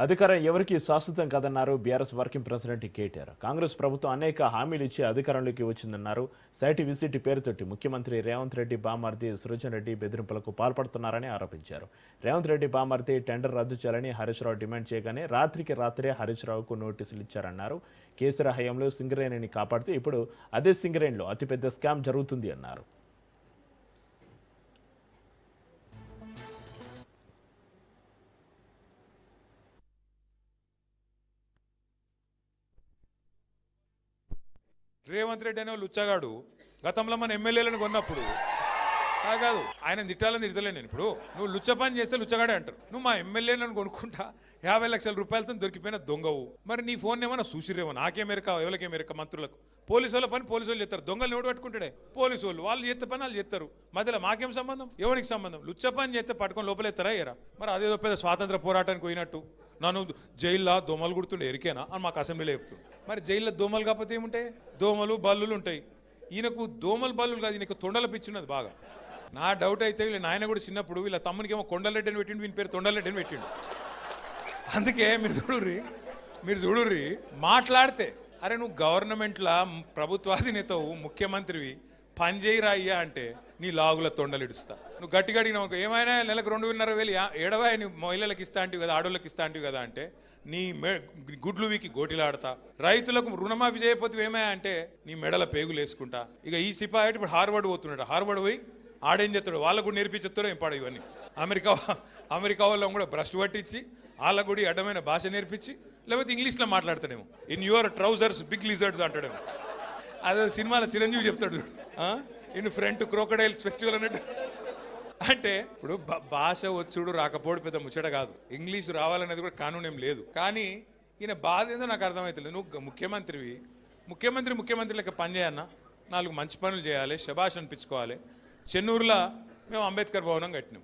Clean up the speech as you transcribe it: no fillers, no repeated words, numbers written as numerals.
అధికారం ఎవరికి శాశ్వతం కాదన్నారు BRS working president KTR. Congress ప్రభుత్వం అనేక హామీలు ఇచ్చి అధికారంలోకి వచ్చిందన్నారు. సైట్ విజిట్ పేరుతోటి ముఖ్యమంత్రి రేవంత్ రెడ్డి బామర్ది సృజన్ రెడ్డి బెదిరింపులకు పాల్పడుతున్నారని ఆరోపించారు. రేవంత్ రెడ్డి బామర్ది టెండర్ రద్దు చేయాలని హరీష్ రావు డిమాండ్ చేయగానే రాత్రికి రాత్రే హరీష్ రావుకు నోటీసులు ఇచ్చారన్నారు. కేసీఆర్ హయాంలో సింగరేణిని కాపాడితే ఇప్పుడు అదే సింగరేణిలో అతిపెద్ద స్కామ్ జరుగుతుంది అన్నారు. రేవంత్ రెడ్డి అనే లుచ్చగాడు గతంలో మన ఎమ్మెల్యేలను కొన్నప్పుడు కాదు ఆయన తిట్టాలని తిడతలే. నేను ఇప్పుడు నువ్వు లుచ్చ పని చేస్తే లుచ్చగాడే అంటారు. నువ్వు మా ఎమ్మెల్యేలను కొనుక్కుంటా 50 లక్షల రూపాయలతో దొరికిపోయిన దొంగవు. మరి నీ ఫోన్ ఏమన్నా చూసిరేమో, నాకేమెరక ఎవరికేమెరక, మంత్రులకు. పోలీసు వాళ్ళ పని పోలీసు వాళ్ళు చేస్తారు, దొంగలు ఎవడు పట్టుకుంటాడే పోలీసు వాళ్ళు. వాళ్ళు చేస్తే పని వాళ్ళు చేస్తారు, మధ్యలో మాకేం సంబంధం, ఎవరికి సంబంధం. లుచ్చ పని చేస్తే పట్టుకొని లోపలేస్తారా ఎరా? మరి అదేదో పెద్ద స్వాతంత్ర పోరాటానికి పోయినట్టు నన్ను జైల్లో దోమలు కుడుతుండే ఎరికేనా అని మాకు అసెంబ్లీలో చెప్తుంది. మరి జైల్లో దోమలు కాకపోతే ఏముంటాయి? దోమలు బల్లులు ఉంటాయి. ఈయనకు దోమలు బల్లులు కాదు, ఈయనకు తొండల పిచ్చున్నది బాగా. నా డౌట్ అయితే వీళ్ళ నాయన కూడా చిన్నప్పుడు వీళ్ళ తమ్మునికి ఏమో కొండలరెడ్డి అని పెట్టిండు, వీని పేరు తొండలరెడ్డి అని పెట్టిండు. అందుకే మీరు చూడుర్రి మాట్లాడితే, అరే నువ్వు గవర్నమెంట్లో ప్రభుత్వాధినేతవు, ముఖ్యమంత్రివి, పని చేయరా అయ్యా అంటే నీ లాగుల తొండలు ఇడుస్తా. నువ్వు గట్టిగా అడిగినావు ఏమైనా నెలకు 2,500 ఏడవా నీ మహిళలకు ఇస్తా అంటివి కదా, ఆడోళ్ళకి ఇస్తా అంటివి కదా అంటే నీ గుడ్లు వీకి గోటిలాడతా. రైతులకు రుణమాఫీ చేయకపోతే ఏమయ్యా అంటే నీ మెడల పేగులు వేసుకుంటా. ఇక ఈ సిపాయి ఇప్పుడు హార్వర్డ్ పోతున్నాడు, హార్వర్డ్ పోయి ఆడేం చేస్తాడు, వాళ్ళకు కూడా నేర్పించేస్తాడో ఏం పాడు ఇవన్నీ. అమెరికా వాళ్ళని కూడా బ్రష్ పట్టించి వాళ్ళకు కూడా అడ్డమైన భాష నేర్పించి, లేకపోతే ఇంగ్లీష్లో మాట్లాడతాడేమో. In your trousers big lizards అంటాడేమో. అదే సినిమాలో చిరంజీవి చెప్తాడు, ఇన్ ఫ్రంట్ క్రోకడైల్స్ ఫెస్టివల్ అన్నట్టు. అంటే ఇప్పుడు భాష వచ్చుడు రాకపోవడం పెద్ద ముచ్చట కాదు, ఇంగ్లీష్ రావాలనేది కూడా కానూన్ ఏం లేదు. కానీ ఈయన బాధ ఏందో నాకు అర్థమవుతుంది. నువ్వు ముఖ్యమంత్రి లెక్క పని చేయన్నా, 4 మంచి పనులు చేయాలి, శబాష్ అనిపించుకోవాలి. చెన్నూరులో మేము అంబేద్కర్ భవనం కట్టినాం.